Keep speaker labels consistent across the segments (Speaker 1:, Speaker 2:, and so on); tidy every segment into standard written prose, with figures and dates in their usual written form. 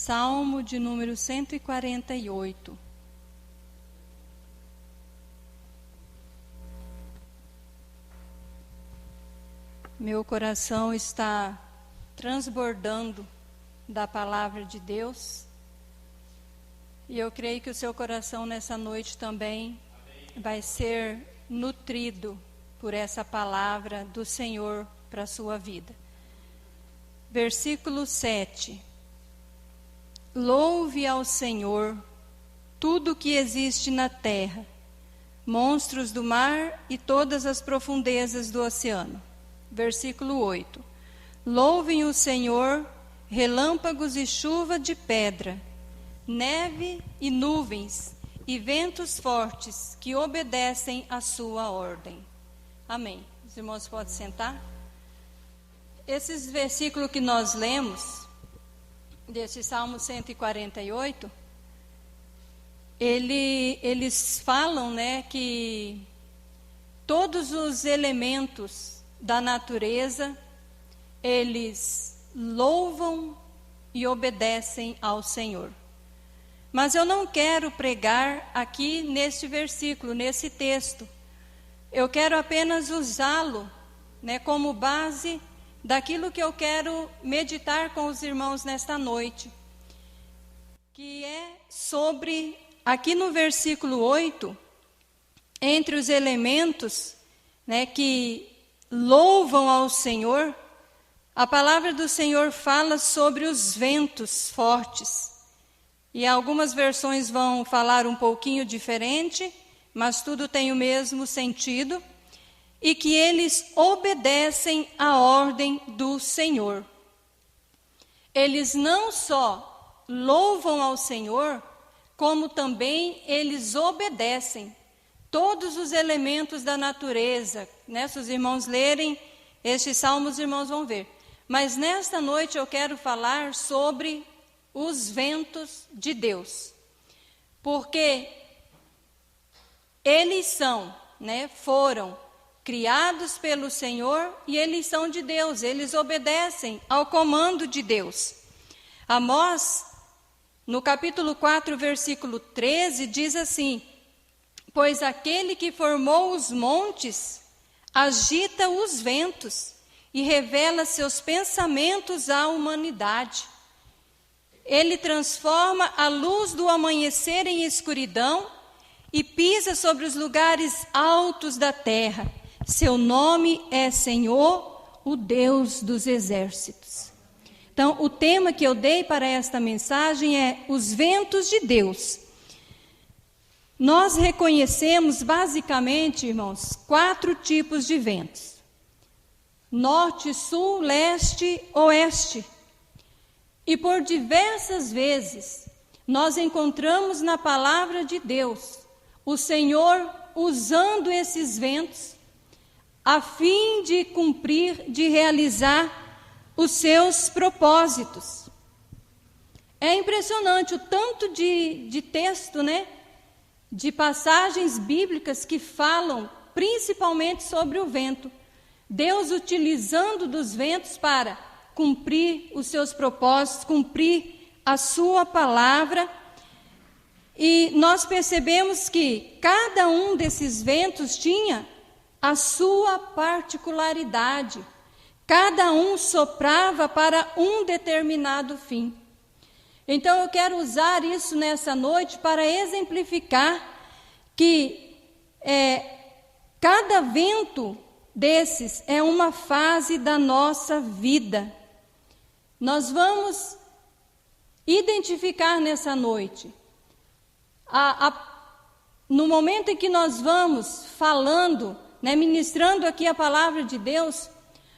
Speaker 1: Salmo de número 148. Meu coração está transbordando da palavra de Deus. E eu creio que o seu coração nessa noite também vai ser nutrido por essa palavra do Senhor para a sua vida. Versículo 7. Louve ao Senhor tudo que existe na terra, monstros do mar e todas as profundezas do oceano. Versículo 8. Louvem o Senhor, relâmpagos e chuva de pedra, neve e nuvens, e ventos fortes que obedecem à sua ordem. Amém. Os irmãos podem sentar? Esses versículos que nós lemos, desse Salmo 148, eles falam, que todos os elementos da natureza, eles louvam e obedecem ao Senhor. Mas eu não quero pregar aqui neste versículo, nesse texto. Eu quero apenas usá-lo, como base daquilo que eu quero meditar com os irmãos nesta noite. Que é sobre, aqui no versículo 8, entre os elementos, que louvam ao Senhor, a palavra do Senhor fala sobre os ventos fortes. E algumas versões vão falar um pouquinho diferente, mas tudo tem o mesmo sentido. E que eles obedecem à ordem do Senhor. Eles não só louvam ao Senhor, como também eles obedecem todos os elementos da natureza. Se os irmãos lerem este salmo, os irmãos vão ver. Mas nesta noite eu quero falar sobre os ventos de Deus. Porque eles foram criados pelo Senhor e eles são de Deus, eles obedecem ao comando de Deus. Amós, no capítulo 4, versículo 13, diz assim: pois aquele que formou os montes agita os ventos e revela seus pensamentos à humanidade. Ele transforma a luz do amanhecer em escuridão e pisa sobre os lugares altos da terra. Seu nome é Senhor, o Deus dos exércitos. Então, o tema que eu dei para esta mensagem é os ventos de Deus. Nós reconhecemos basicamente, irmãos, 4 tipos de ventos: norte, sul, leste, oeste. E por diversas vezes nós encontramos na palavra de Deus o Senhor usando esses ventos a fim de cumprir, de realizar os seus propósitos. É impressionante o tanto de texto, de passagens bíblicas que falam principalmente sobre o vento. Deus utilizando dos ventos para cumprir os seus propósitos, cumprir a sua palavra. E nós percebemos que cada um desses ventos tinha a sua particularidade. Cada um soprava para um determinado fim. Então eu quero usar isso nessa noite para exemplificar que cada vento desses é uma fase da nossa vida. Nós vamos identificar nessa noite, no momento em que nós vamos falando, ministrando aqui a palavra de Deus,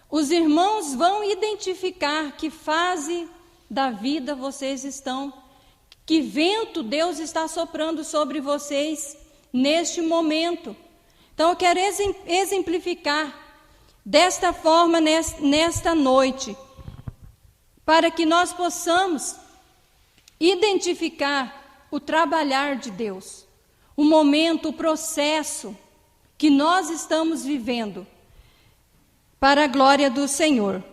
Speaker 1: os irmãos vão identificar que fase da vida vocês estão, que vento Deus está soprando sobre vocês neste momento. Então eu quero exemplificar desta forma nesta noite, para que nós possamos identificar o trabalhar de Deus, o momento, o processo que nós estamos vivendo para a glória do Senhor.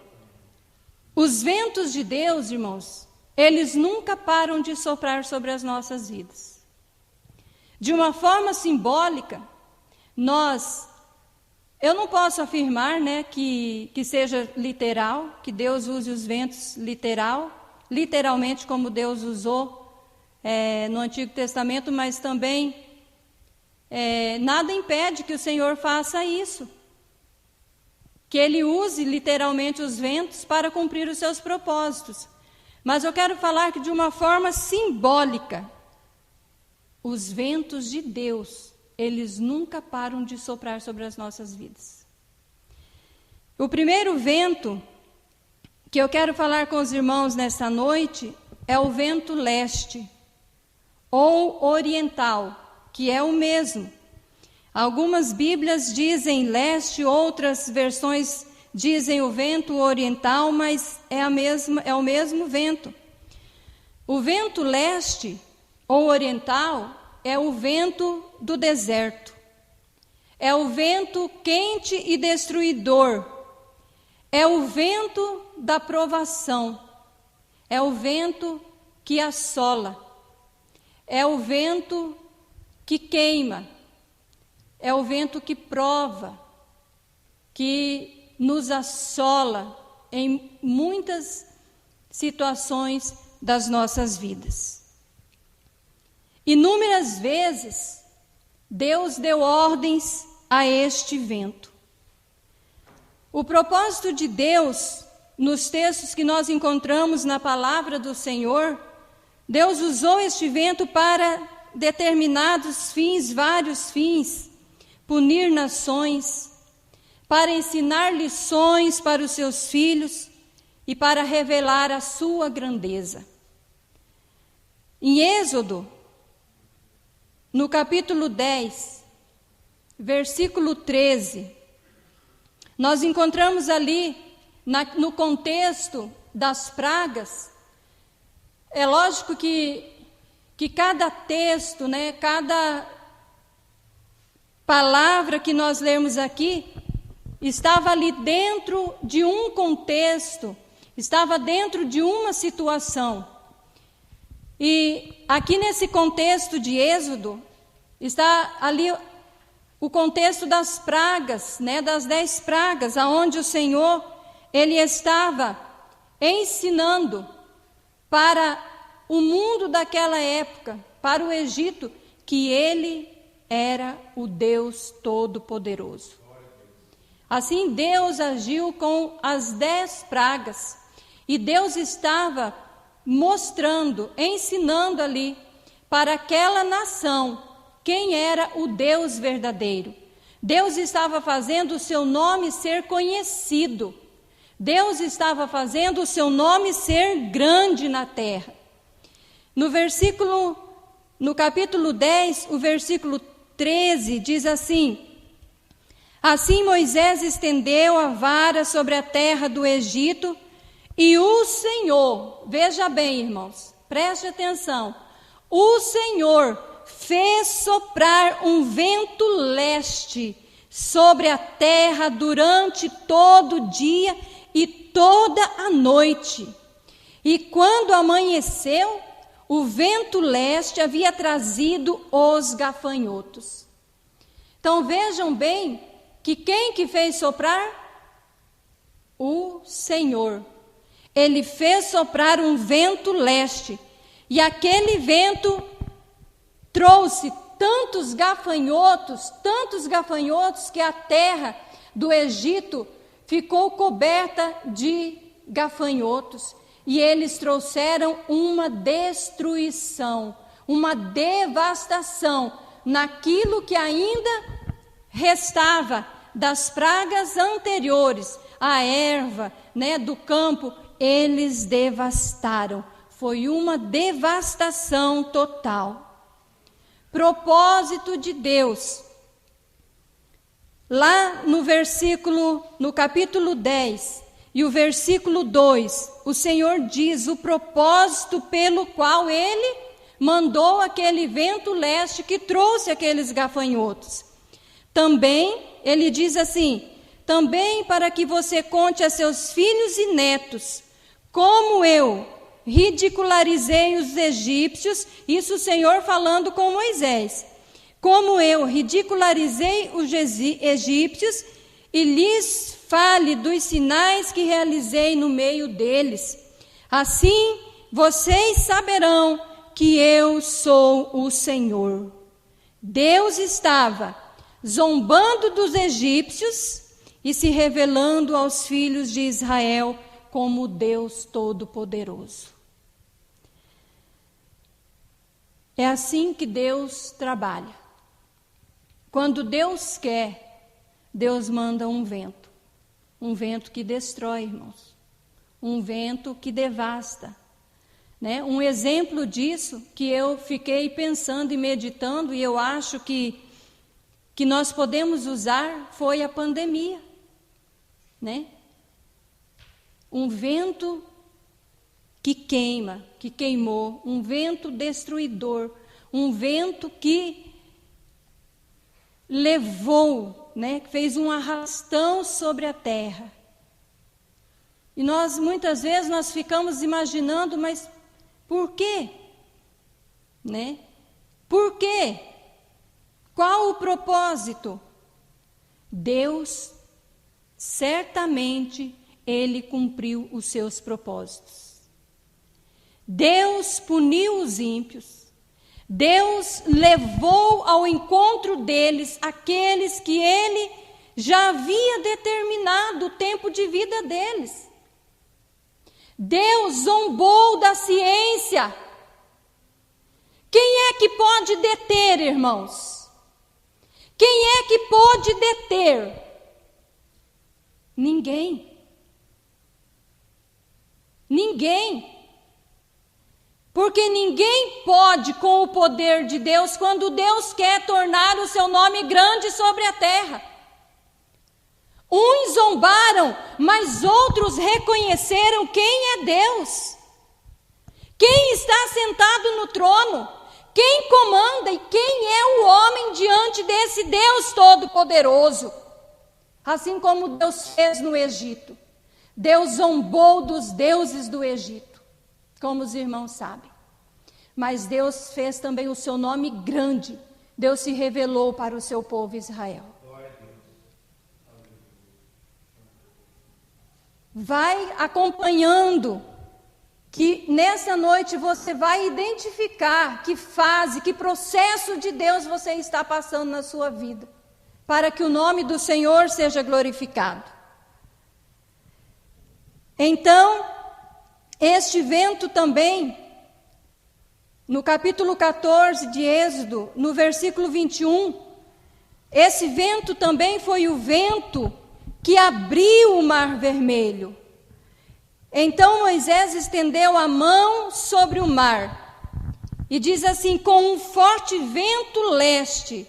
Speaker 1: Os ventos de Deus, irmãos, eles nunca param de soprar sobre as nossas vidas. De uma forma simbólica, eu não posso afirmar, né, que seja literal, que Deus use os ventos literalmente como Deus usou no Antigo Testamento, mas também nada impede que o Senhor faça isso, que Ele use literalmente os ventos para cumprir os seus propósitos. Mas eu quero falar que de uma forma simbólica, os ventos de Deus, eles nunca param de soprar sobre as nossas vidas. O primeiro vento que eu quero falar com os irmãos nesta noite é o vento leste ou oriental, que é o mesmo. Algumas Bíblias dizem leste, outras versões dizem o vento oriental, mas é o mesmo vento. O vento leste ou oriental é o vento do deserto. É o vento quente e destruidor. É o vento da provação. É o vento que assola. É o vento que queima. É o vento que prova, que nos assola em muitas situações das nossas vidas. Inúmeras vezes, Deus deu ordens a este vento. O propósito de Deus, nos textos que nós encontramos na palavra do Senhor, Deus usou este vento para determinados fins, vários fins, punir nações, para ensinar lições para os seus filhos e para revelar a sua grandeza. Em Êxodo, no capítulo 10, versículo 13, nós encontramos ali, no contexto das pragas. É lógico que cada texto, né, cada palavra que nós lemos aqui, estava ali dentro de um contexto, estava dentro de uma situação. E aqui nesse contexto de Êxodo, está ali o contexto das pragas, né, das 10 pragas, aonde o Senhor, Ele estava ensinando para o mundo daquela época, para o Egito, que Ele era o Deus Todo-Poderoso. Assim, Deus agiu com as 10 pragas, e Deus estava mostrando, ensinando ali para aquela nação quem era o Deus verdadeiro. Deus estava fazendo o seu nome ser conhecido. Deus estava fazendo o seu nome ser grande na terra. No capítulo 10, o versículo 13 diz assim: Assim Moisés estendeu a vara sobre a terra do Egito, e o Senhor, veja bem, irmãos, preste atenção, o Senhor fez soprar um vento leste sobre a terra durante todo o dia e toda a noite. E quando amanheceu, o vento leste havia trazido os gafanhotos. Então vejam bem que quem que fez soprar? O Senhor. Ele fez soprar um vento leste, e aquele vento trouxe tantos gafanhotos, que a terra do Egito ficou coberta de gafanhotos, e eles trouxeram uma destruição, uma devastação naquilo que ainda restava das pragas anteriores, a erva, né, do campo. Eles devastaram, foi uma devastação total. Propósito de Deus. Lá no capítulo 10 e o versículo 2, o Senhor diz o propósito pelo qual Ele mandou aquele vento leste que trouxe aqueles gafanhotos. Também, Ele diz assim, também para que você conte a seus filhos e netos, como eu ridicularizei os egípcios, isso o Senhor falando com Moisés, como eu ridicularizei os egípcios, e lhes fale dos sinais que realizei no meio deles. Assim vocês saberão que eu sou o Senhor. Deus estava zombando dos egípcios e se revelando aos filhos de Israel como Deus Todo-Poderoso. É assim que Deus trabalha. Quando Deus quer, Deus manda um vento que destrói, irmãos, um vento que devasta, né? Um exemplo disso que eu fiquei pensando e meditando, e eu acho que nós podemos usar, foi a pandemia, né? Um vento que queima, que queimou, um vento destruidor, um vento que levou, né, fez um arrastão sobre a terra. E nós, muitas vezes, nós ficamos imaginando, mas por quê? Né? Por quê? Qual o propósito? Deus, certamente, Ele cumpriu os seus propósitos. Deus puniu os ímpios. Deus levou ao encontro deles aqueles que Ele já havia determinado o tempo de vida deles. Deus zombou da ciência. Quem é que pode deter, irmãos? Quem é que pode deter? Ninguém. Ninguém. Porque ninguém pode com o poder de Deus quando Deus quer tornar o seu nome grande sobre a terra. Uns zombaram, mas outros reconheceram quem é Deus. Quem está sentado no trono, quem comanda e quem é o homem diante desse Deus Todo-Poderoso. Assim como Deus fez no Egito. Deus zombou dos deuses do Egito, como os irmãos sabem. Mas Deus fez também o seu nome grande. Deus se revelou para o seu povo Israel. Vai acompanhando, que nessa noite você vai identificar que fase, que processo de Deus você está passando na sua vida, para que o nome do Senhor seja glorificado. Então, este vento também, no capítulo 14 de Êxodo, no versículo 21, esse vento também foi o vento que abriu o Mar Vermelho. Então Moisés estendeu a mão sobre o mar e diz assim: com um forte vento leste,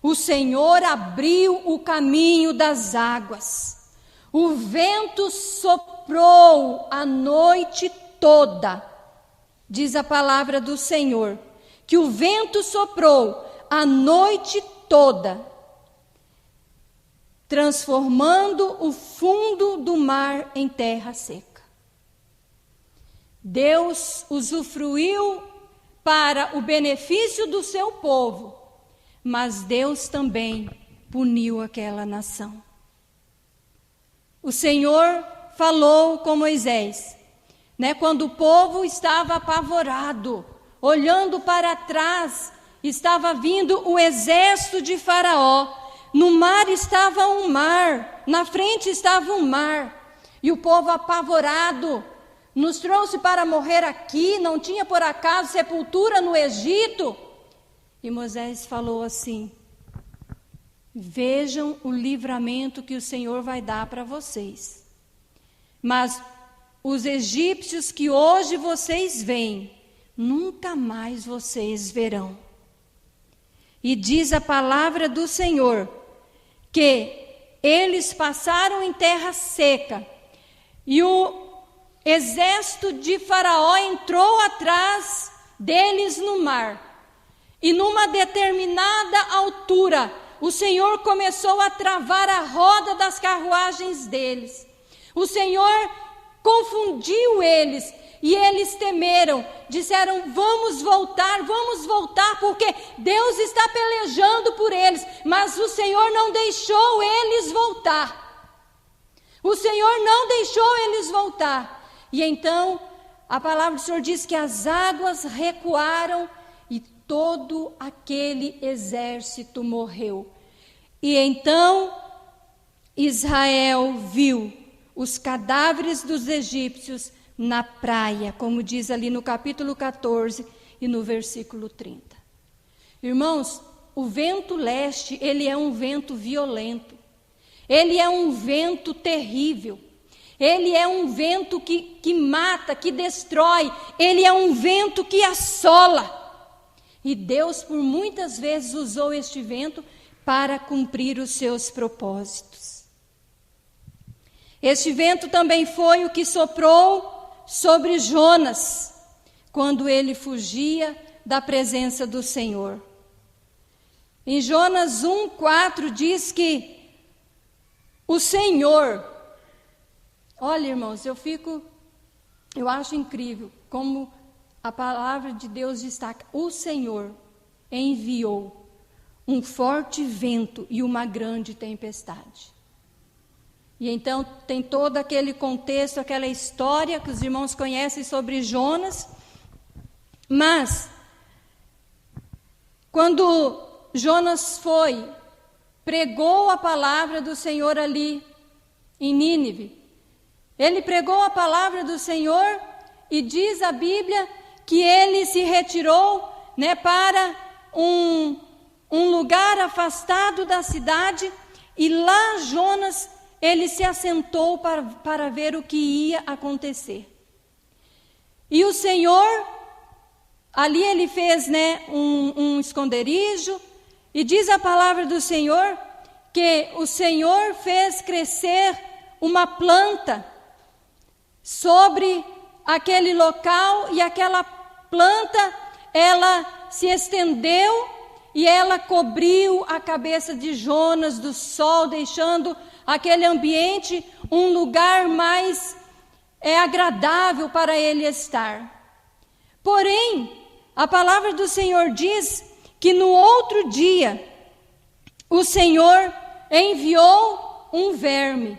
Speaker 1: o Senhor abriu o caminho das águas. O vento soprou a noite toda, diz a palavra do Senhor, que o vento soprou a noite toda, transformando o fundo do mar em terra seca. Deus usufruiu para o benefício do seu povo, mas Deus também puniu aquela nação. O Senhor falou com Moisés, né, quando o povo estava apavorado, olhando para trás, estava vindo o exército de Faraó. No mar estava um mar, na frente estava um mar, e o povo apavorado, nos trouxe para morrer aqui, não tinha por acaso sepultura no Egito? E Moisés falou assim: vejam o livramento que o Senhor vai dar para vocês. Mas os egípcios que hoje vocês veem, nunca mais vocês verão. E diz a palavra do Senhor, que eles passaram em terra seca, e o exército de Faraó entrou atrás deles no mar. E numa determinada altura, o Senhor começou a travar a roda das carruagens deles. O Senhor confundiu eles, E eles temeram, disseram: vamos voltar, porque Deus está pelejando por eles. Mas o Senhor não deixou eles voltar. O Senhor não deixou eles voltar. E então, a palavra do Senhor diz que as águas recuaram e todo aquele exército morreu. E então, Israel viu os cadáveres dos egípcios na praia, como diz ali no capítulo 14 e no versículo 30. Irmãos, o vento leste, ele é um vento violento. Ele é um vento terrível. Ele é um vento que mata, que destrói. Ele é um vento que assola. E Deus, por muitas vezes, usou este vento para cumprir os seus propósitos. Este vento também foi o que soprou sobre Jonas, quando ele fugia da presença do Senhor. Em Jonas 1:4 diz que o Senhor, olha, irmãos, eu acho incrível como a palavra de Deus destaca: o Senhor enviou um forte vento e uma grande tempestade. E então tem todo aquele contexto, aquela história que os irmãos conhecem sobre Jonas. Mas, quando Jonas pregou a palavra do Senhor ali em Nínive, ele pregou a palavra do Senhor e diz a Bíblia que ele se retirou, para um lugar afastado da cidade, e lá Jonas, ele se assentou para ver o que ia acontecer. E o Senhor, ali ele fez um esconderijo, e diz a palavra do Senhor que o Senhor fez crescer uma planta sobre aquele local, e aquela planta, ela se estendeu e ela cobriu a cabeça de Jonas do sol, deixando aquele ambiente um lugar mais agradável para ele estar. Porém, a palavra do Senhor diz que no outro dia o Senhor enviou um verme,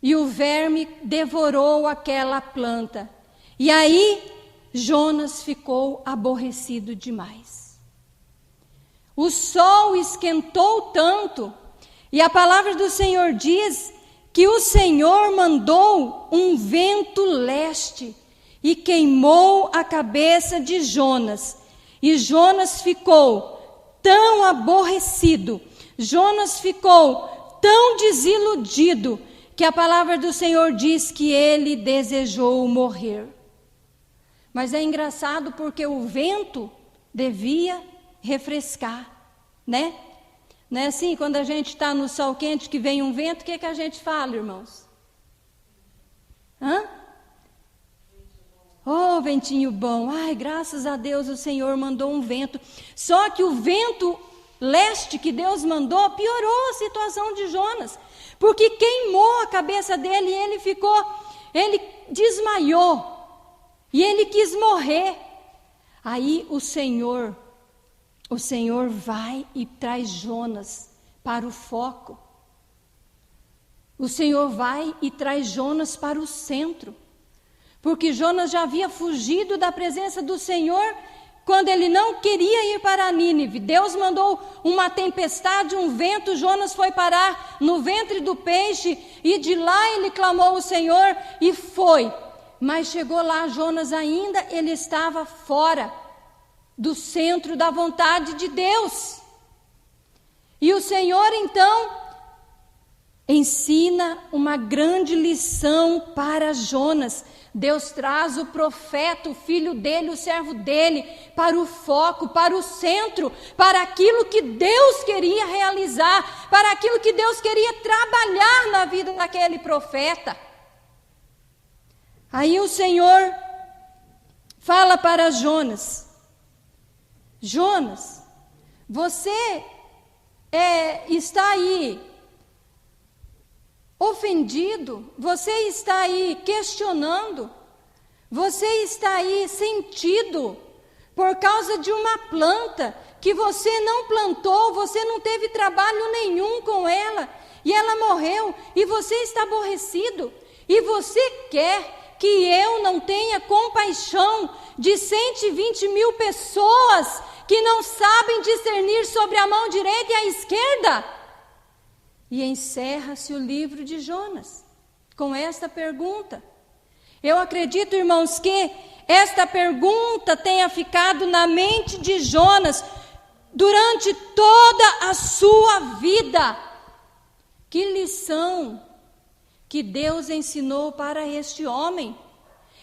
Speaker 1: e o verme devorou aquela planta. E aí Jonas ficou aborrecido demais. O sol esquentou tanto, e a palavra do Senhor diz que o Senhor mandou um vento leste e queimou a cabeça de Jonas. E Jonas ficou tão aborrecido, Jonas ficou tão desiludido, que a palavra do Senhor diz que ele desejou morrer. Mas é engraçado porque o vento devia refrescar, né? Não é assim, quando a gente está no sol quente que vem um vento, o que a gente fala, irmãos? Oh, ventinho bom, ai, graças a Deus o Senhor mandou um vento. Só que o vento leste que Deus mandou piorou a situação de Jonas, porque queimou a cabeça dele e ele desmaiou, e ele quis morrer. Aí o Senhor vai e traz Jonas para o foco. O Senhor vai e traz Jonas para o centro, porque Jonas já havia fugido da presença do Senhor quando ele não queria ir para Nínive. Deus mandou uma tempestade, um vento, Jonas foi parar no ventre do peixe, e de lá ele clamou ao Senhor e foi. Mas chegou lá, Jonas ainda, ele estava fora do centro da vontade de Deus. E o Senhor então ensina uma grande lição para Jonas. Deus traz o profeta, o filho dele, o servo dele, para o foco, para o centro, para aquilo que Deus queria realizar, para aquilo que Deus queria trabalhar na vida daquele profeta. Aí o Senhor fala para Jonas: Jonas, você está aí ofendido, você está aí questionando, Você está aí sentido por causa de uma planta que você não plantou, você não teve trabalho nenhum com ela, e ela morreu, e você está aborrecido, e você quer que eu não tenha compaixão de 120 mil pessoas que não sabem discernir sobre a mão direita e a esquerda? E encerra-se o livro de Jonas com esta pergunta. Eu acredito, irmãos, que esta pergunta tenha ficado na mente de Jonas durante toda a sua vida. Que lição que Deus ensinou para este homem.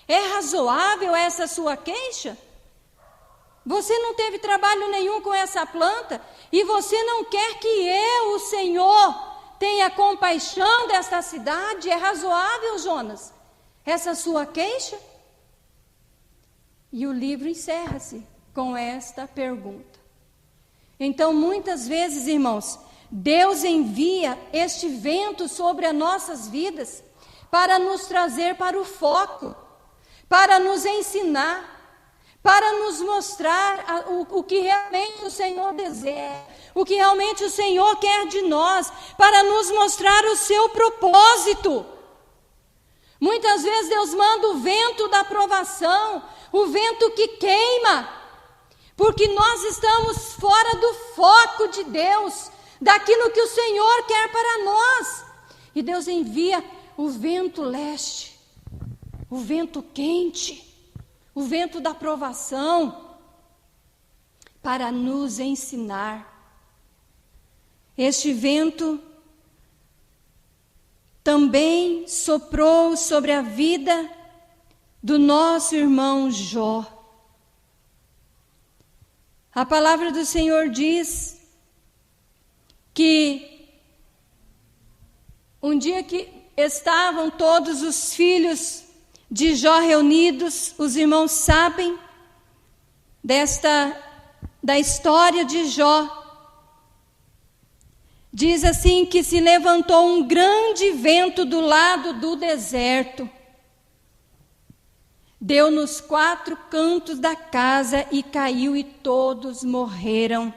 Speaker 1: É razoável essa sua queixa? Você não teve trabalho nenhum com essa planta e você não quer que eu, o Senhor, tenha compaixão desta cidade? É razoável, Jonas, essa sua queixa? E o livro encerra-se com esta pergunta. Então, muitas vezes, irmãos, Deus envia este vento sobre as nossas vidas para nos trazer para o foco, para nos ensinar, para nos mostrar o que realmente o Senhor deseja, o que realmente o Senhor quer de nós, para nos mostrar o seu propósito. Muitas vezes Deus manda o vento da provação, o vento que queima, porque nós estamos fora do foco de Deus, daquilo que o Senhor quer para nós. E Deus envia o vento leste, o vento quente, o vento da provação, para nos ensinar. Este vento também soprou sobre a vida do nosso irmão Jó. A palavra do Senhor diz que um dia que estavam todos os filhos de Jó reunidos, os irmãos sabem da história de Jó. Diz assim que se levantou um grande vento do lado do deserto, deu nos 4 cantos da casa e caiu e todos morreram.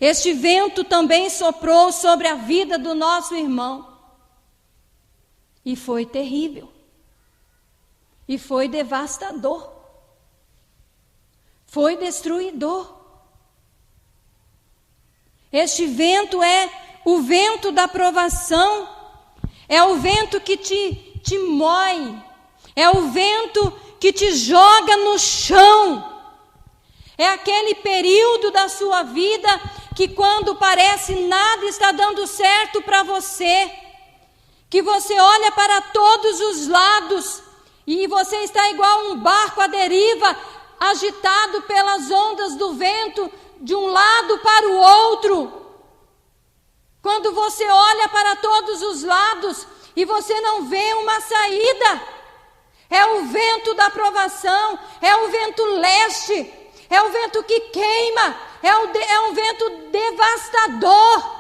Speaker 1: Este vento também soprou sobre a vida do nosso irmão e foi terrível, e foi devastador, foi destruidor. Este vento é o vento da provação, é o vento que te mói, é o vento que te joga no chão. É aquele período da sua vida que quando parece nada está dando certo para você, que você olha para todos os lados e você está igual um barco à deriva, agitado pelas ondas do vento, de um lado para o outro. Quando você olha para todos os lados e você não vê uma saída, é o vento da provação, é o vento leste, é o vento que queima, é um vento devastador.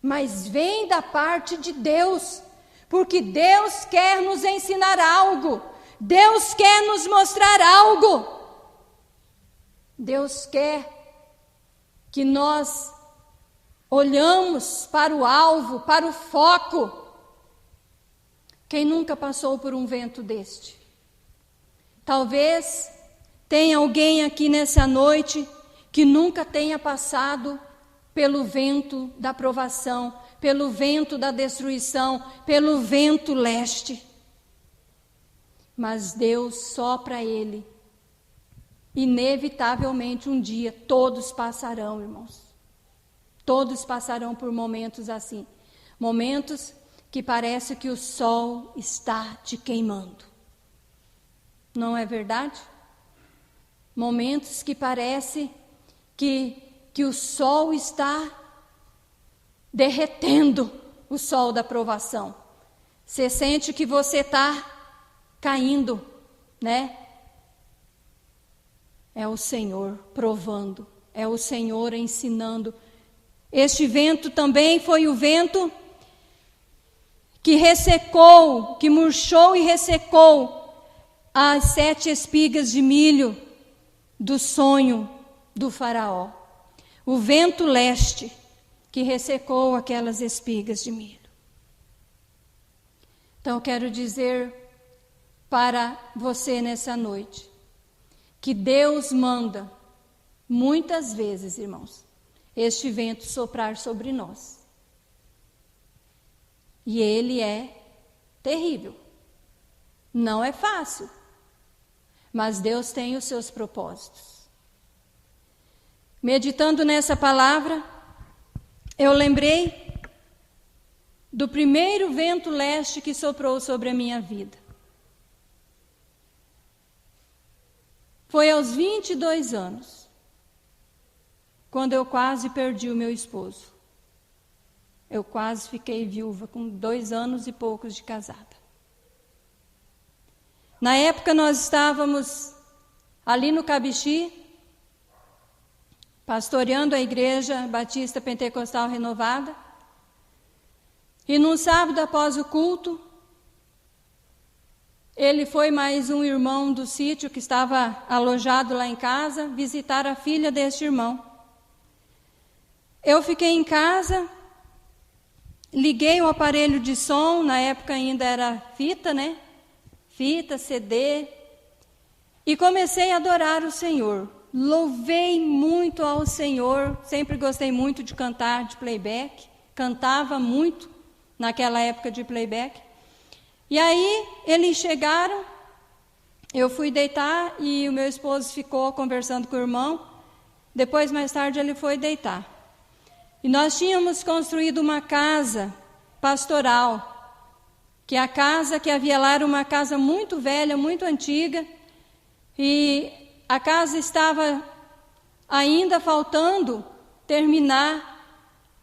Speaker 1: Mas vem da parte de Deus, porque Deus quer nos ensinar algo, Deus quer nos mostrar algo. Deus quer que nós olhamos para o alvo, para o foco. Quem nunca passou por um vento deste? Talvez tenha alguém aqui nessa noite que nunca tenha passado pelo vento da provação, pelo vento da destruição, pelo vento leste. Mas Deus sopra ele. Inevitavelmente um dia todos passarão, irmãos. Todos passarão por momentos assim. Momentos que parece que o sol está te queimando. Não é verdade? Momentos que parece que o sol está derretendo, o sol da provação. Você sente que você está caindo, né? É o Senhor provando, é o Senhor ensinando. Este vento também foi o vento que ressecou, que murchou e ressecou as 7 espigas de milho do sonho do faraó. O vento leste que ressecou aquelas espigas de milho. Então, eu quero dizer para você nessa noite, que Deus manda, muitas vezes, irmãos, este vento soprar sobre nós. E ele é terrível. Não é fácil. Mas Deus tem os seus propósitos. Meditando nessa palavra, eu lembrei do primeiro vento leste que soprou sobre a minha vida. Foi aos 22 anos, quando eu quase perdi o meu esposo. Eu quase fiquei viúva, com 2 anos e poucos de casada. Na época nós estávamos ali no Cabixi, pastoreando a Igreja Batista Pentecostal Renovada. E num sábado após o culto, ele foi mais um irmão do sítio que estava alojado lá em casa, visitar a filha deste irmão. Eu fiquei em casa, liguei o aparelho de som, na época ainda era fita, né? Fita, CD, e comecei a adorar o Senhor. Louvei muito ao Senhor, sempre gostei muito de cantar de playback, cantava muito naquela época de playback. E aí eles chegaram, eu fui deitar e o meu esposo ficou conversando com o irmão. Depois, mais tarde, ele foi deitar. E nós tínhamos construído uma casa pastoral, que a casa que havia lá era uma casa muito velha, muito antiga, e a casa estava ainda faltando terminar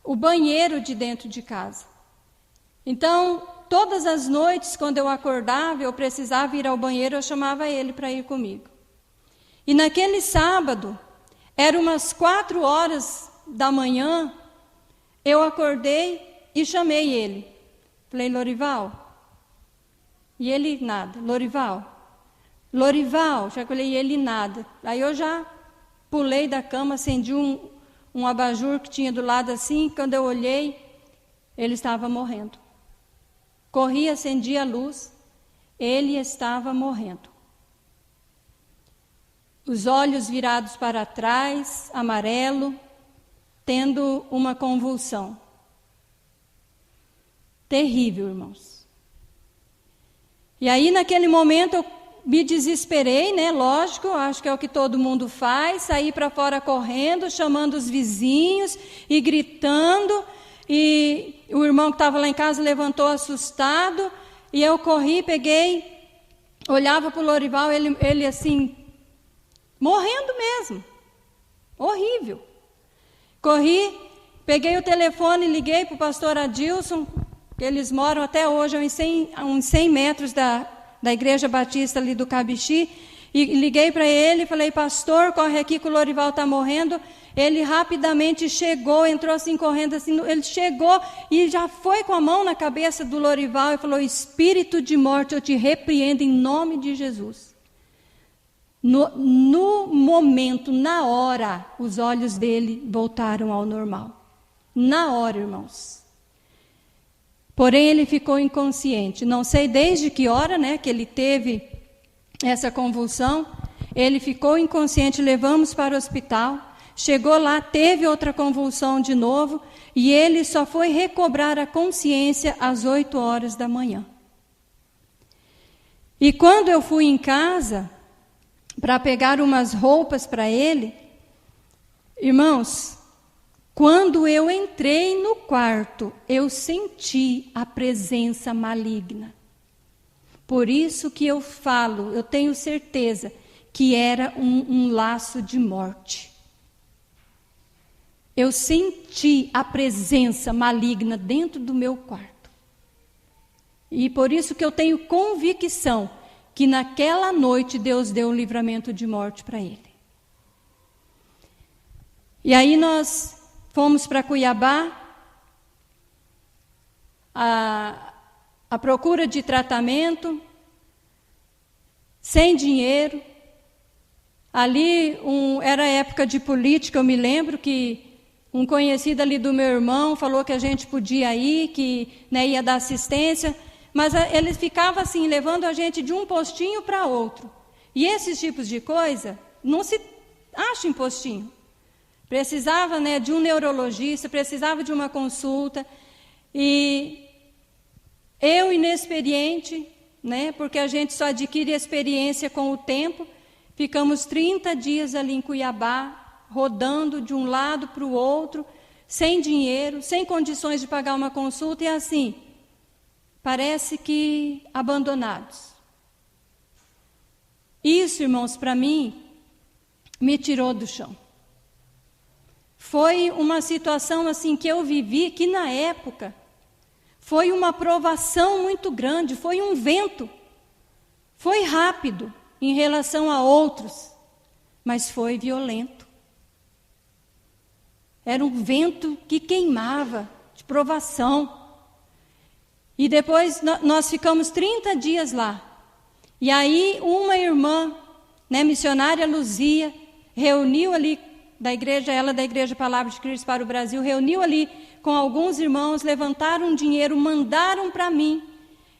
Speaker 1: o banheiro de dentro de casa. Então, todas as noites, quando eu acordava, eu precisava ir ao banheiro, eu chamava ele para ir comigo. E naquele sábado, eram umas 4 horas da manhã, eu acordei e chamei ele. Falei, Lorival? E ele, nada. Lorival, já falei, e ele, nada. Aí eu já pulei da cama, acendi um abajur que tinha do lado assim, quando eu olhei, ele estava morrendo. Corri, acendi a luz, ele estava morrendo. Os olhos virados para trás, amarelo, tendo uma convulsão. Terrível, irmãos. E aí, naquele momento, eu me desesperei, né? Lógico, acho que é o que todo mundo faz, saí para fora correndo, chamando os vizinhos e gritando. E o irmão que estava lá em casa levantou assustado, e eu corri, peguei, olhava para o Lorival, ele assim, morrendo mesmo, horrível. Corri, peguei o telefone, liguei para o pastor Adilson, que eles moram até hoje a uns 100 metros da Igreja Batista ali do Cabixi, e liguei para ele e falei, pastor, corre aqui que o Lorival está morrendo. Ele rapidamente chegou, entrou assim correndo, assim, ele chegou e já foi com a mão na cabeça do Lorival e falou, espírito de morte, eu te repreendo em nome de Jesus. No momento, na hora, os olhos dele voltaram ao normal. Na hora, irmãos. Porém, ele ficou inconsciente. Não sei desde que hora, né, que ele teve essa convulsão. Ele ficou inconsciente, levamos para o hospital. Chegou lá, teve outra convulsão de novo, e ele só foi recobrar a consciência às 8 horas da manhã. E quando eu fui em casa para pegar umas roupas para ele, irmãos, quando eu entrei no quarto, eu senti a presença maligna. Por isso que eu falo, eu tenho certeza que era um laço de morte. Eu senti a presença maligna dentro do meu quarto. E por isso que eu tenho convicção que naquela noite Deus deu um livramento de morte para ele. E aí nós fomos para Cuiabá. à procura de tratamento, sem dinheiro. Ali era época de política, eu me lembro que um conhecido ali do meu irmão falou que a gente podia ir, que, né, ia dar assistência, mas ele ficava assim, levando a gente de um postinho para outro. E esses tipos de coisa não se acha em postinho. Precisava, né, de um neurologista, precisava de uma consulta. E eu, inexperiente, né, porque a gente só adquire experiência com o tempo, ficamos 30 dias ali em Cuiabá, rodando de um lado para o outro, sem dinheiro, sem condições de pagar uma consulta, e assim, parece que abandonados. Isso, irmãos, para mim, me tirou do chão. Foi uma situação assim que eu vivi, que na época foi uma provação muito grande, foi um vento, foi rápido em relação a outros, mas foi violento. Era um vento que queimava, de provação. E depois nós ficamos 30 dias lá. E aí uma irmã, né, missionária Luzia, reuniu ali da Igreja Palavra de Cristo para o Brasil, reuniu ali com alguns irmãos, levantaram um dinheiro, mandaram para mim.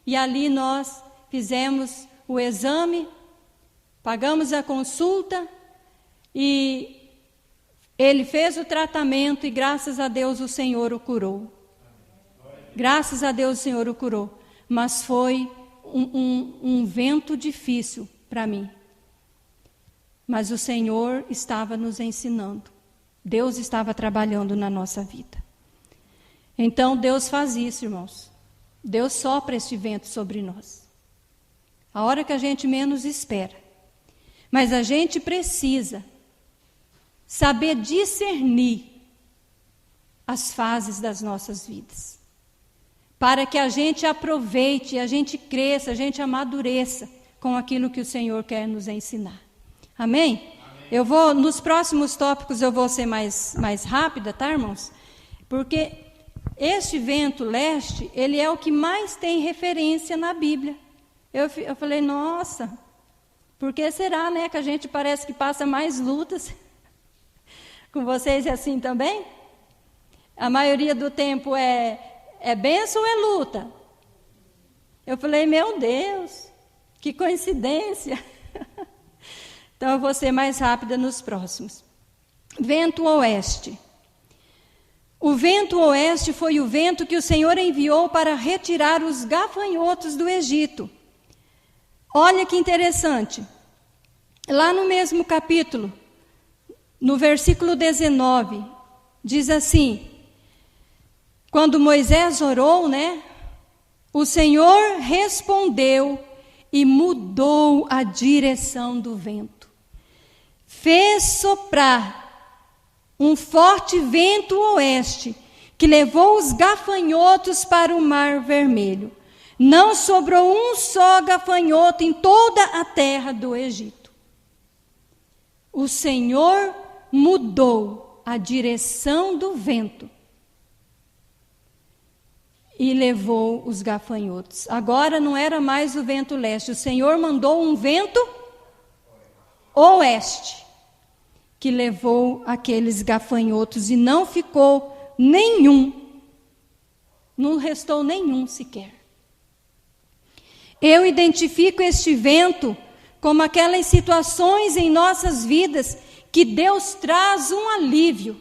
Speaker 1: E ali nós fizemos o exame, pagamos a consulta e ele fez o tratamento e graças a Deus o Senhor o curou. Graças a Deus o Senhor o curou. Mas foi um vento difícil para mim. Mas o Senhor estava nos ensinando. Deus estava trabalhando na nossa vida. Então Deus faz isso, irmãos. Deus sopra este vento sobre nós. A hora que a gente menos espera. Mas a gente precisa saber discernir as fases das nossas vidas, para que a gente aproveite, a gente cresça, a gente amadureça com aquilo que o Senhor quer nos ensinar. Amém? Amém. Nos próximos tópicos eu vou ser mais rápida, tá, irmãos? Porque este vento leste, ele é o que mais tem referência na Bíblia. Eu falei, nossa, por que será, né, que a gente parece que passa mais lutas? Com vocês é assim também? A maioria do tempo é bênção ou é luta? Eu falei, meu Deus, que coincidência. Então eu vou ser mais rápida nos próximos. Vento oeste. O vento oeste foi o vento que o Senhor enviou para retirar os gafanhotos do Egito. Olha que interessante. Lá no mesmo capítulo, no versículo 19, diz assim: quando Moisés orou, né, o Senhor respondeu e mudou a direção do vento. Fez soprar um forte vento oeste, que levou os gafanhotos para o Mar Vermelho. Não sobrou um só gafanhoto em toda a terra do Egito. O Senhor mudou a direção do vento e levou os gafanhotos. Agora não era mais o vento leste, o Senhor mandou um vento oeste, que levou aqueles gafanhotos e não ficou nenhum, não restou nenhum sequer. Eu identifico este vento como aquelas situações em nossas vidas que Deus traz um alívio,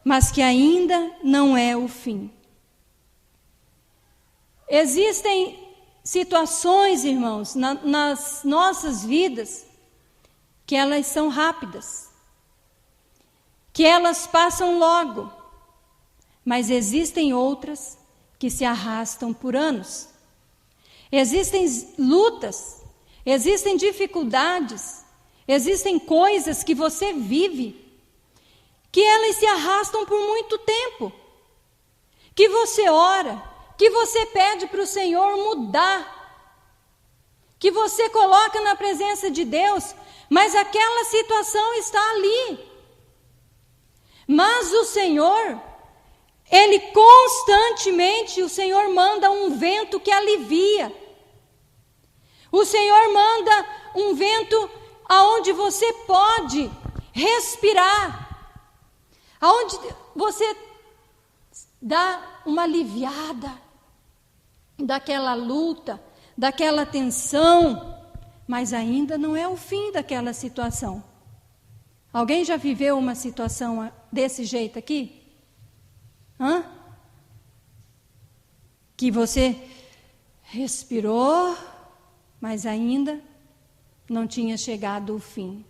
Speaker 1: mas que ainda não é o fim. Existem situações, irmãos, nas nossas vidas, que elas são rápidas, que elas passam logo, mas existem outras que se arrastam por anos. Existem lutas, existem dificuldades, existem coisas que você vive, que elas se arrastam por muito tempo, que você ora, que você pede para o Senhor mudar, que você coloca na presença de Deus, mas aquela situação está ali. Mas o Senhor, Ele constantemente, o Senhor manda um vento que alivia. O Senhor manda um vento aonde você pode respirar, aonde você dá uma aliviada daquela luta, daquela tensão, mas ainda não é o fim daquela situação. Alguém já viveu uma situação desse jeito aqui? Que você respirou, mas ainda não tinha chegado o fim.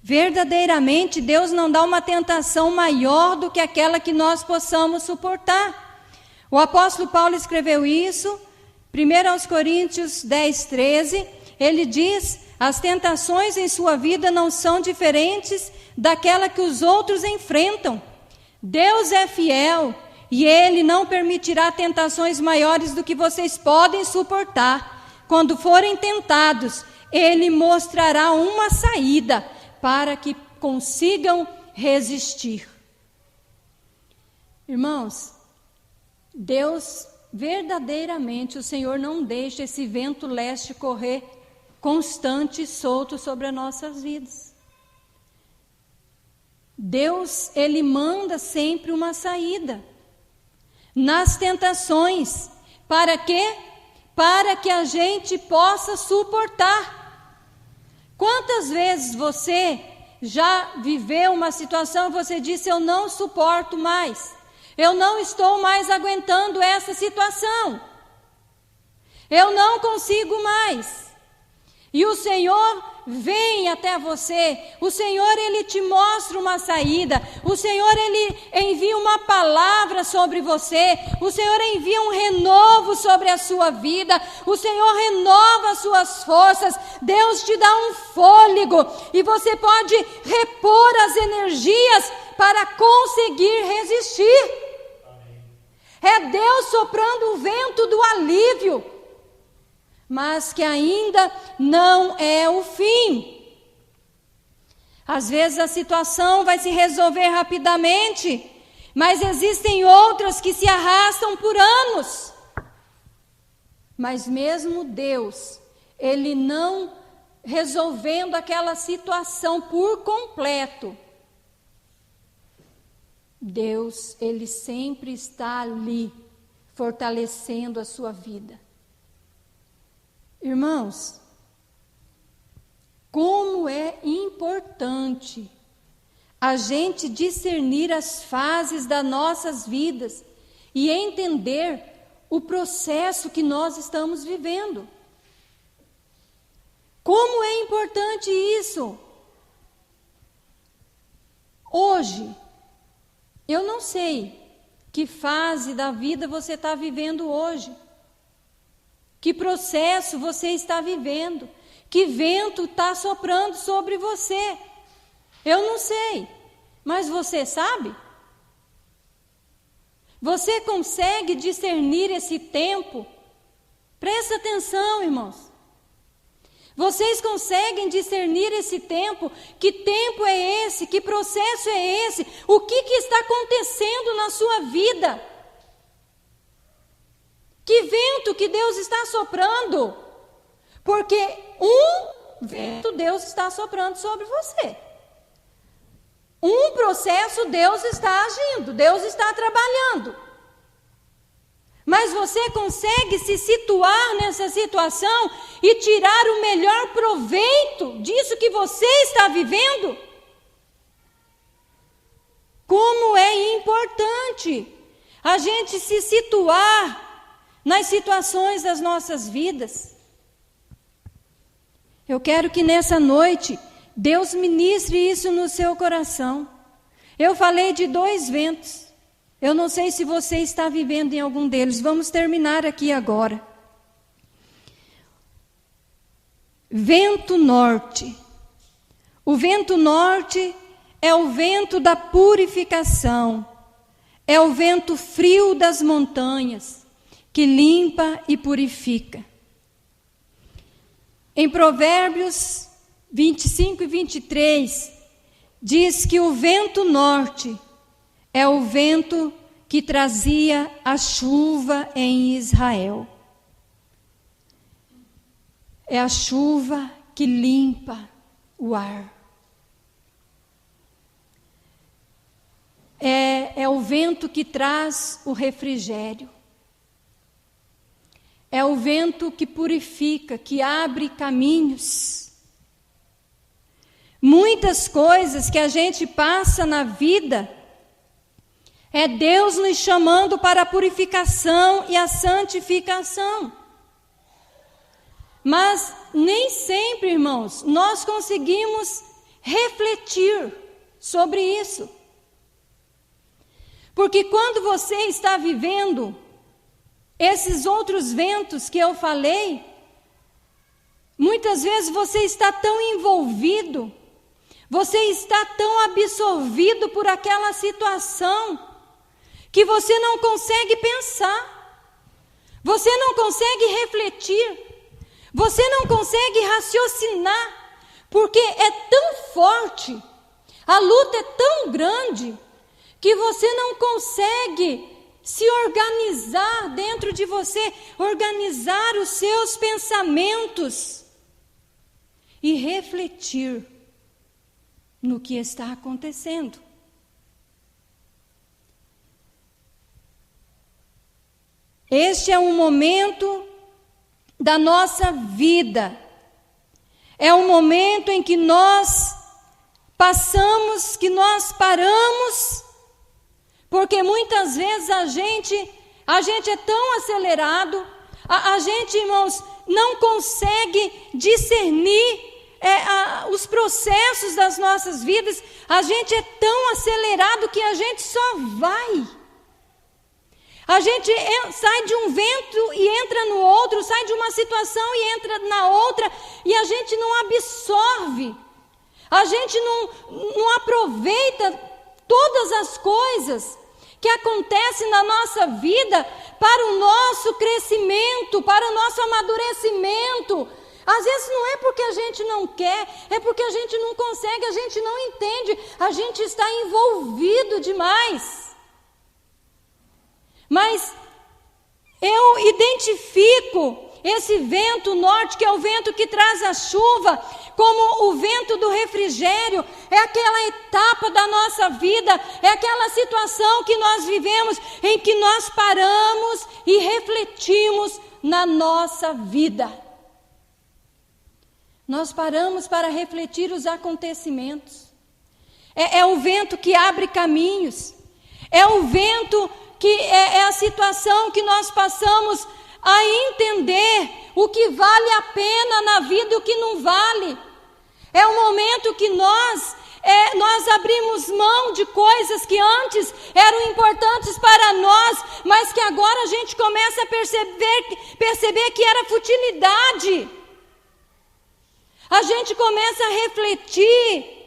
Speaker 1: Verdadeiramente, Deus não dá uma tentação maior do que aquela que nós possamos suportar. O apóstolo Paulo escreveu isso, 1 Coríntios 10:13, ele diz: as tentações em sua vida não são diferentes daquela que os outros enfrentam. Deus é fiel e Ele não permitirá tentações maiores do que vocês podem suportar. Quando forem tentados, Ele mostrará uma saída para que consigam resistir. Irmãos, Deus, verdadeiramente, o Senhor não deixa esse vento leste correr constante e solto sobre as nossas vidas. Deus, Ele manda sempre uma saída nas tentações. Para quê? Para que a gente possa suportar. Quantas vezes você já viveu uma situação e você disse: eu não suporto mais, eu não estou mais aguentando essa situação, eu não consigo mais. E o Senhor vem até você, o Senhor, Ele te mostra uma saída, o Senhor, Ele envia uma palavra sobre você, o Senhor envia um renovo sobre a sua vida, o Senhor renova as suas forças, Deus te dá um fôlego, e você pode repor as energias para conseguir resistir. Amém. É Deus soprando o vento do alívio, mas que ainda não é o fim. Às vezes a situação vai se resolver rapidamente, mas existem outras que se arrastam por anos. Mas mesmo Deus, Ele não resolvendo aquela situação por completo, Deus, Ele sempre está ali, fortalecendo a sua vida. Irmãos, como é importante a gente discernir as fases das nossas vidas e entender o processo que nós estamos vivendo. Como é importante isso? Hoje, eu não sei que fase da vida você está vivendo hoje. Que processo você está vivendo? Que vento está soprando sobre você? Eu não sei, mas você sabe? Você consegue discernir esse tempo? Presta atenção, irmãos. Vocês conseguem discernir esse tempo? Que tempo é esse? Que processo é esse? O que está acontecendo na sua vida? Que vento que Deus está soprando? Porque um vento Deus está soprando sobre você. Um processo Deus está agindo, Deus está trabalhando. Mas você consegue se situar nessa situação e tirar o melhor proveito disso que você está vivendo? Como é importante a gente se situar nas situações das nossas vidas. Eu quero que nessa noite Deus ministre isso no seu coração. Eu falei de 2 ventos. Eu não sei se você está vivendo em algum deles. Vamos terminar aqui agora. Vento norte. O vento norte é o vento da purificação. É o vento frio das montanhas, que limpa e purifica. Em Provérbios 25 e 23, diz que o vento norte é o vento que trazia a chuva em Israel. É a chuva que limpa o ar. É o vento que traz o refrigério. É o vento que purifica, que abre caminhos. Muitas coisas que a gente passa na vida, é Deus nos chamando para a purificação e a santificação. Mas nem sempre, irmãos, nós conseguimos refletir sobre isso. Porque quando você está vivendo esses outros ventos que eu falei, muitas vezes você está tão envolvido, você está tão absorvido por aquela situação, que você não consegue pensar, você não consegue refletir, você não consegue raciocinar, porque é tão forte, a luta é tão grande, que você não consegue se organizar dentro de você, organizar os seus pensamentos e refletir no que está acontecendo. Este é um momento da nossa vida, é um momento em que nós passamos, que nós paramos, porque muitas vezes a gente é tão acelerado, a gente, irmãos, não consegue discernir os processos das nossas vidas, a gente é tão acelerado que a gente só vai. A gente sai de um vento e entra no outro, sai de uma situação e entra na outra, e a gente não absorve, a gente não aproveita todas as coisas que acontecem na nossa vida para o nosso crescimento, para o nosso amadurecimento. Às vezes não é porque a gente não quer, é porque a gente não consegue, a gente não entende, a gente está envolvido demais. Mas eu identifico esse vento norte, que é o vento que traz a chuva, como o vento do refrigério, é aquela etapa da nossa vida, é aquela situação que nós vivemos, em que nós paramos e refletimos na nossa vida. Nós paramos para refletir os acontecimentos. É o vento que abre caminhos, é o vento que é a situação que nós passamos a entender o que vale a pena na vida e o que não vale. É o momento que nós abrimos mão de coisas que antes eram importantes para nós, mas que agora a gente começa a perceber que era futilidade. A gente começa a refletir,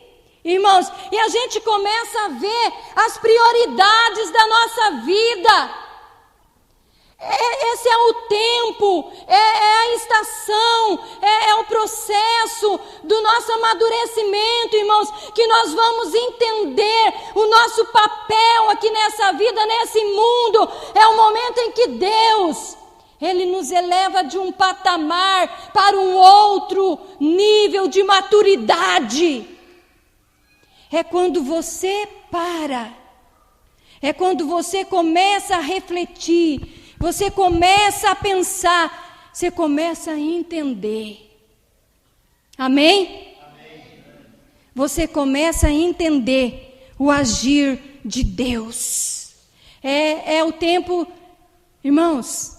Speaker 1: irmãos, e a gente começa a ver as prioridades da nossa vida. Esse é o tempo, é a estação, é o processo do nosso amadurecimento, irmãos, que nós vamos entender o nosso papel aqui nessa vida, nesse mundo. É o momento em que Deus, Ele nos eleva de um patamar para um outro nível de maturidade. É quando você para, é quando você começa a refletir, você começa a pensar, você começa a entender. Amém? Amém. Você começa a entender o agir de Deus. É o tempo, irmãos,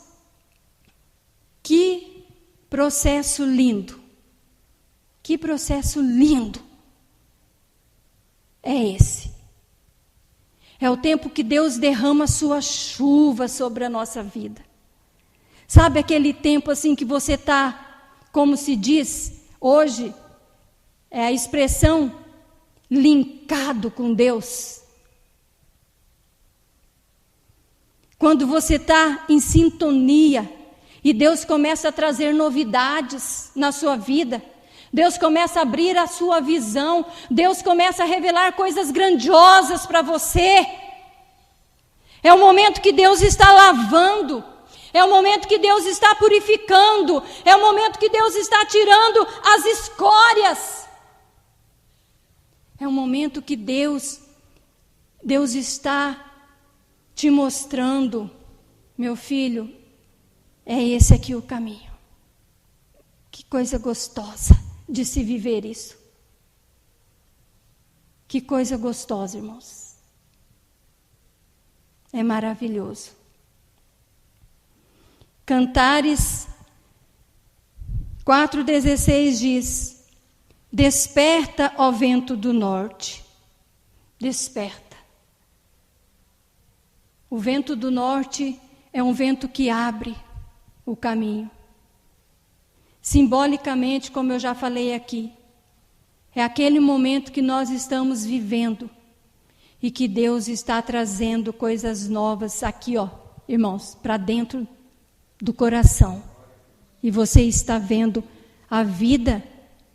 Speaker 1: que processo lindo. Que processo lindo é esse. É o tempo que Deus derrama sua chuva sobre a nossa vida. Sabe aquele tempo assim que você está, como se diz hoje, é a expressão, linkado com Deus. Quando você está em sintonia e Deus começa a trazer novidades na sua vida, Deus começa a abrir a sua visão, Deus começa a revelar coisas grandiosas para você. É o momento que Deus está lavando. É o momento que Deus está purificando. É o momento que Deus está tirando as escórias. É o momento que Deus está te mostrando, meu filho, é esse aqui o caminho. Que coisa gostosa de se viver isso. Que coisa gostosa, irmãos. É maravilhoso. Cantares 4,16 diz: desperta, ó vento do norte. Desperta. O vento do norte é um vento que abre o caminho. Simbolicamente, como eu já falei aqui, é aquele momento que nós estamos vivendo e que Deus está trazendo coisas novas aqui, ó, irmãos, para dentro do coração. E você está vendo a vida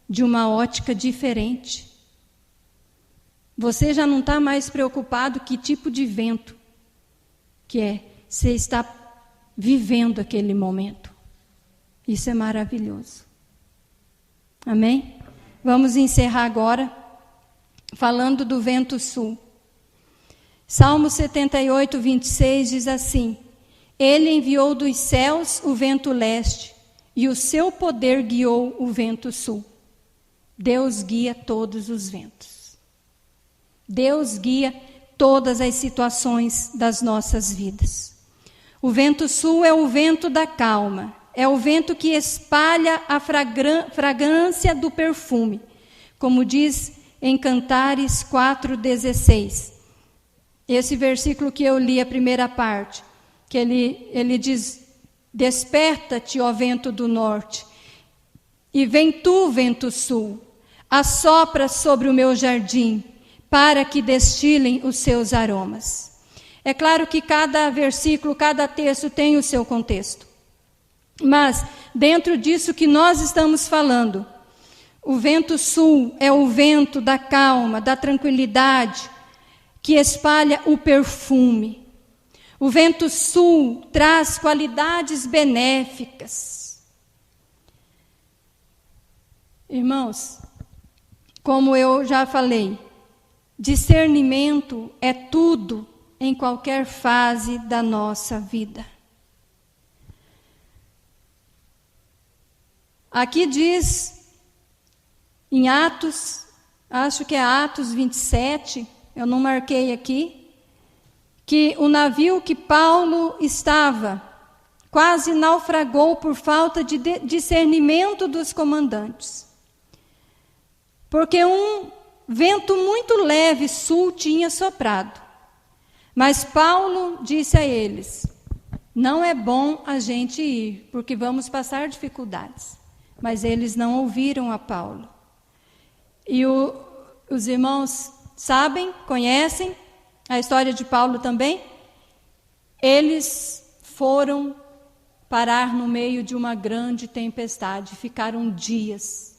Speaker 1: de uma ótica diferente. Você já não está mais preocupado que tipo de vento que é. Você está vivendo aquele momento. Isso é maravilhoso. Amém? Vamos encerrar agora falando do vento sul. Salmo 78, 26 diz assim: ele enviou dos céus o vento leste, e o seu poder guiou o vento sul. Deus guia todos os ventos. Deus guia todas as situações das nossas vidas. O vento sul é o vento da calma, é o vento que espalha a fragrância do perfume, como diz em Cantares 4,16. Esse versículo que eu li, a primeira parte, que ele diz: desperta-te, ó vento do norte, e vem tu, vento sul, assopra sobre o meu jardim, para que destilem os seus aromas. É claro que cada versículo, cada texto tem o seu contexto. Mas, dentro disso que nós estamos falando, o vento sul é o vento da calma, da tranquilidade, que espalha o perfume. O vento sul traz qualidades benéficas. Irmãos, como eu já falei, discernimento é tudo em qualquer fase da nossa vida. Aqui diz, em Atos, acho que é Atos 27, eu não marquei aqui, que o navio que Paulo estava quase naufragou por falta de discernimento dos comandantes. Porque um vento muito leve sul tinha soprado. Mas Paulo disse a eles: não é bom a gente ir, porque vamos passar dificuldades. Mas eles não ouviram a Paulo. E os irmãos sabem, conhecem a história de Paulo também. Eles foram parar no meio de uma grande tempestade. Ficaram dias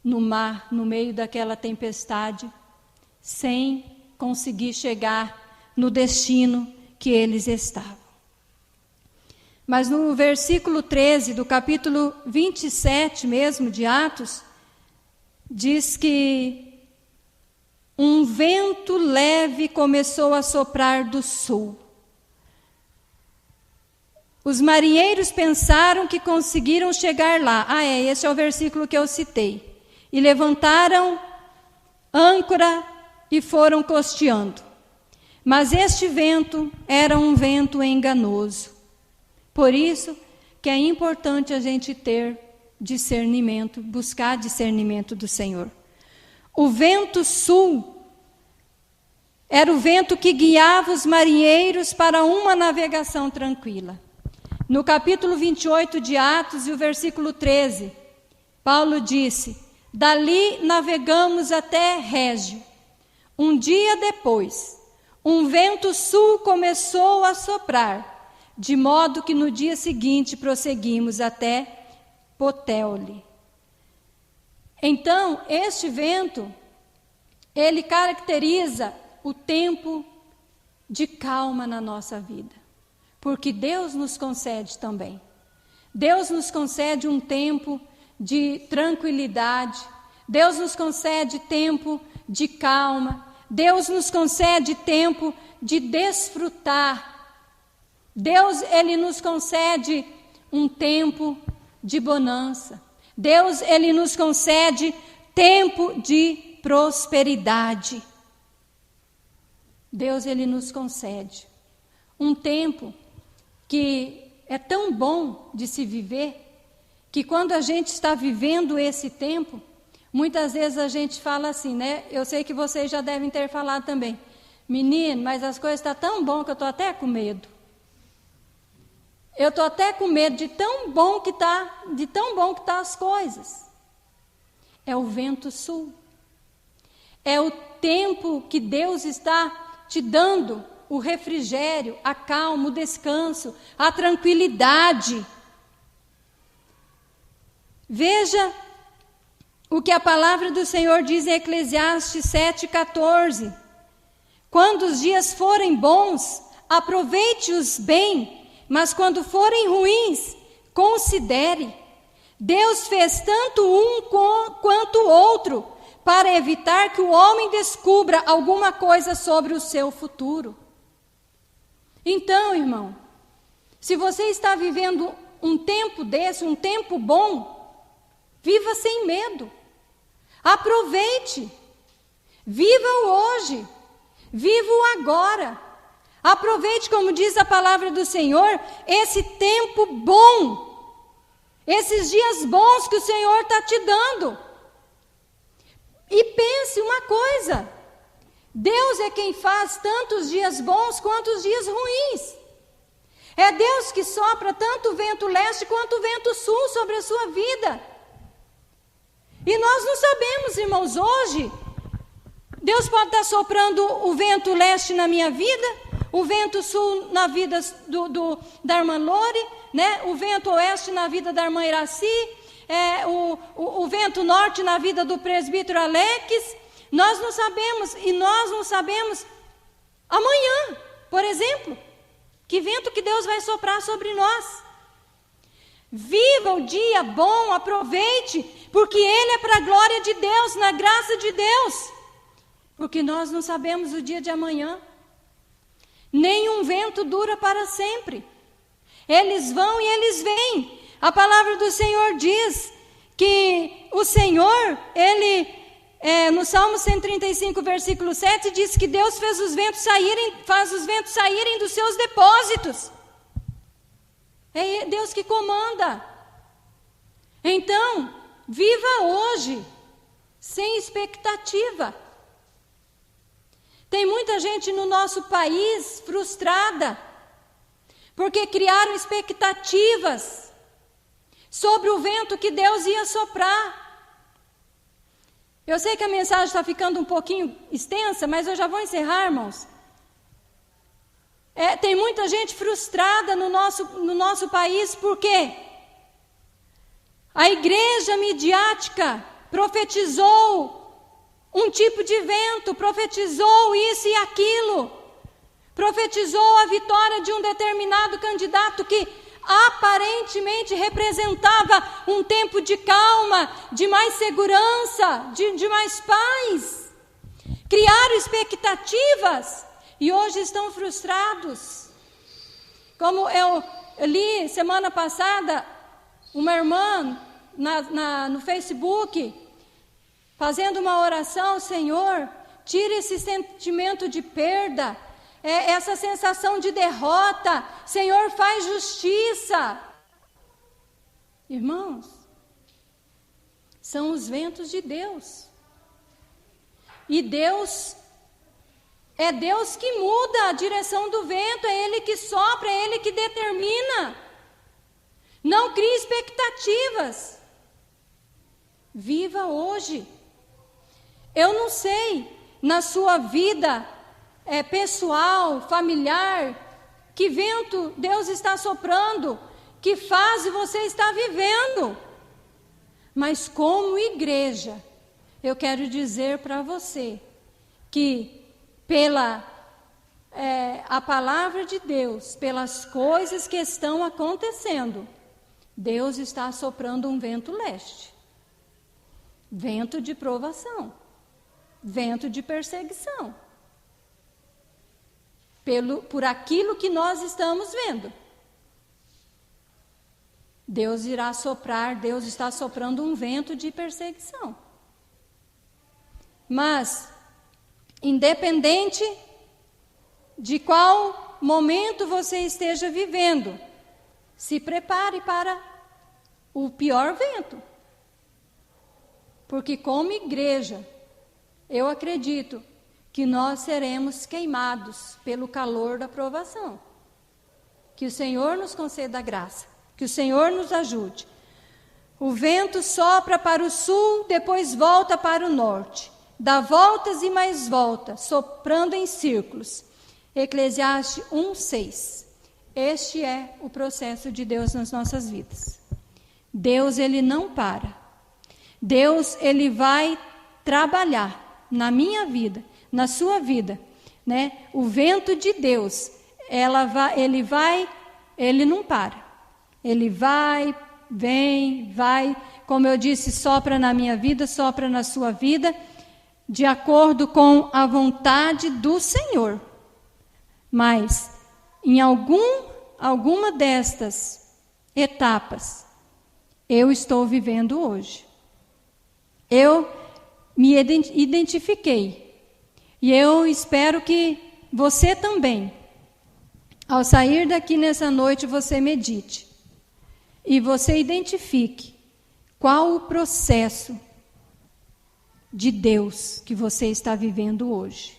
Speaker 1: no mar, no meio daquela tempestade, sem conseguir chegar no destino que eles estavam. Mas no versículo 13 do capítulo 27 mesmo de Atos, diz que um vento leve começou a soprar do sul. Os marinheiros pensaram que conseguiram chegar lá. Esse é o versículo que eu citei. E levantaram âncora e foram costeando. Mas este vento era um vento enganoso. Por isso que é importante a gente ter discernimento, buscar discernimento do Senhor. O vento sul era o vento que guiava os marinheiros para uma navegação tranquila. No capítulo 28 de Atos e o versículo 13, Paulo disse: dali navegamos até Régio. Um dia depois, um vento sul começou a soprar, de modo que no dia seguinte prosseguimos até Puteoli. Então, este vento, ele caracteriza o tempo de calma na nossa vida, porque Deus nos concede também. Deus nos concede um tempo de tranquilidade, Deus nos concede tempo de calma, Deus nos concede tempo de desfrutar. Deus, Ele nos concede um tempo de bonança. Deus, Ele nos concede tempo de prosperidade. Deus, Ele nos concede um tempo que é tão bom de se viver, que quando a gente está vivendo esse tempo, muitas vezes a gente fala assim, né? Eu sei que vocês já devem ter falado também. Menino, mas as coisas estão tão bom que eu estou até com medo. Eu estou até com medo de tão bom que tá as coisas. É o vento sul. É o tempo que Deus está te dando, o refrigério, a calma, o descanso, a tranquilidade. Veja o que a palavra do Senhor diz em Eclesiastes 7,14. Quando os dias forem bons, aproveite-os bem, mas quando forem ruins, considere. Deus fez tanto um quanto o outro, para evitar que o homem descubra alguma coisa sobre o seu futuro. Então, irmão, se você está vivendo um tempo desse, um tempo bom, viva sem medo. Aproveite. Viva o hoje. Viva o agora. Aproveite, como diz a palavra do Senhor, esse tempo bom. Esses dias bons que o Senhor está te dando. E pense uma coisa. Deus é quem faz tanto os dias bons quanto os dias ruins. É Deus que sopra tanto o vento leste quanto o vento sul sobre a sua vida. E nós não sabemos, irmãos, hoje, Deus pode estar soprando o vento leste na minha vida, o vento sul na vida da irmã Lore, né? O vento oeste na vida da irmã Iraci, o vento norte na vida do presbítero Alex. Nós não sabemos, e nós não sabemos amanhã, por exemplo, que vento que Deus vai soprar sobre nós. Viva o dia bom, aproveite, porque ele é para a glória de Deus, na graça de Deus. Porque nós não sabemos o dia de amanhã. Nenhum vento dura para sempre. Eles vão e eles vêm. A palavra do Senhor diz que o Senhor, Ele... no Salmo 135, versículo 7, diz que Deus faz os ventos saírem dos seus depósitos. É Deus que comanda. Então, viva hoje, sem expectativa. Tem muita gente no nosso país frustrada, porque criaram expectativas sobre o vento que Deus ia soprar. Eu sei que a mensagem está ficando um pouquinho extensa, mas eu já vou encerrar, irmãos. Tem muita gente frustrada no nosso país, porque a igreja midiática profetizou um tipo de vento, profetizou isso e aquilo, profetizou a vitória de um determinado candidato que aparentemente representava um tempo de calma, de mais segurança, de mais paz. Criaram expectativas e hoje estão frustrados. Como eu li semana passada, uma irmã no Facebook, fazendo uma oração: Senhor, tira esse sentimento de perda, essa sensação de derrota. Senhor, faz justiça. Irmãos, são os ventos de Deus. E Deus é Deus que muda a direção do vento, é Ele que sopra, é Ele que determina. Não crie expectativas. Viva hoje. Eu não sei, na sua vida pessoal, familiar, que vento Deus está soprando, que fase você está vivendo. Mas como igreja, eu quero dizer para você que pela a palavra de Deus, pelas coisas que estão acontecendo, Deus está soprando um vento leste, vento de provação, vento de perseguição, por aquilo que nós estamos vendo. Deus irá soprar, Deus está soprando um vento de perseguição. Mas, independente de qual momento você esteja vivendo, se prepare para o pior vento. Porque como igreja, eu acredito que nós seremos queimados pelo calor da provação. Que o Senhor nos conceda a graça, que o Senhor nos ajude. O vento sopra para o sul, depois volta para o norte. Dá voltas e mais voltas, soprando em círculos. Eclesiastes 1:6. Este é o processo de Deus nas nossas vidas. Deus, Ele não para. Deus, Ele vai trabalhar na minha vida, na sua vida, né? O vento de Deus, Ele não para. Ele vai, vem, vai, como eu disse, sopra na minha vida, sopra na sua vida, de acordo com a vontade do Senhor. Mas, em alguma destas etapas, eu estou vivendo hoje. Eu me identifiquei. E eu espero que você também, ao sair daqui nessa noite, você medite. E você identifique qual o processo de Deus que você está vivendo hoje.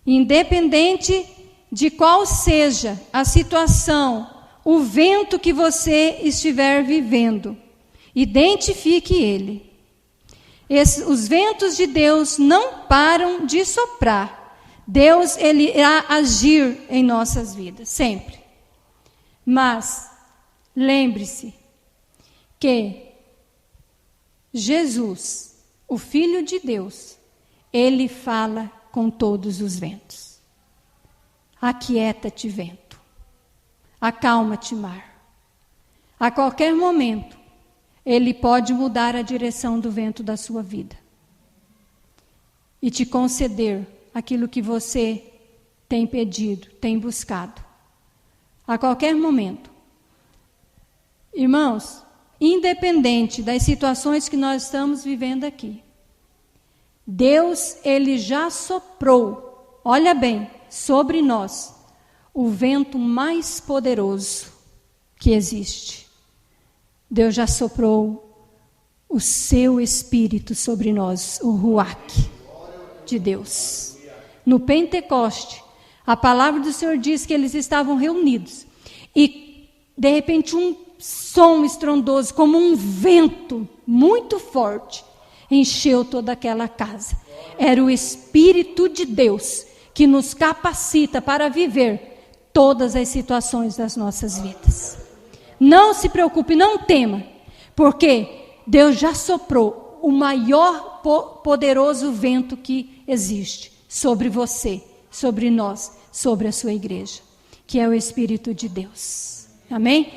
Speaker 1: Independente de qual seja a situação, o vento que você estiver vivendo, identifique ele. Os ventos de Deus não param de soprar. Deus, Ele irá agir em nossas vidas, sempre. Mas, lembre-se que Jesus, o Filho de Deus, Ele fala com todos os ventos. Aquieta-te, vento. Acalma-te, mar. A qualquer momento, Ele pode mudar a direção do vento da sua vida e te conceder aquilo que você tem pedido, tem buscado. A qualquer momento. Irmãos, independente das situações que nós estamos vivendo aqui, Deus, Ele já soprou, olha bem, sobre nós, o vento mais poderoso que existe. Deus já soprou o seu Espírito sobre nós, o Ruach de Deus. No Pentecoste, a palavra do Senhor diz que eles estavam reunidos. E, de repente, um som estrondoso, como um vento muito forte, encheu toda aquela casa. Era o Espírito de Deus que nos capacita para viver todas as situações das nossas vidas. Não se preocupe, não tema, porque Deus já soprou o maior poderoso vento que existe sobre você, sobre nós, sobre a sua igreja, que é o Espírito de Deus. Amém?